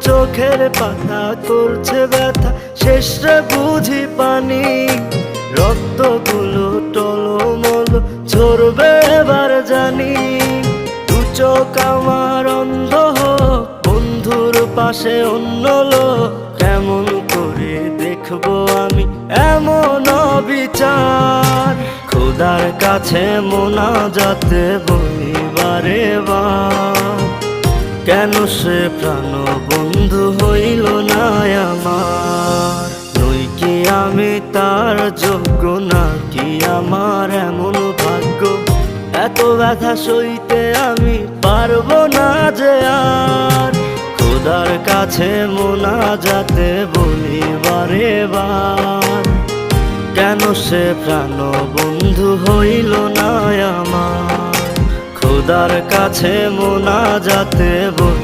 চোখের পাতা করছে ব্যথা, শেষে বুঝি পানি। রক্তগুলো টলমল ঝরবে এবার জানি। দু চোখ আমার অন্ধ হোক, বন্ধুর পাশে অন্য লোক, কেমন করে দেখবো আমি এমন অবিচার। খোদার কাছে মোনাজাতে বলি বারে বার, কেন সে প্রাণ বন্ধু হইল না আমার। নই কি আমি তার যোগ্য, নাকি আমার এমন ভাগ্য, এত ব্যথা সইতে আমি পারবো না যে আর। খোদার কাছে মোনাজাতে বলি বারে বার, কেন সে প্রাণ বন্ধু হইল না আমার। খোদার কাছে মোনাজাতে বলি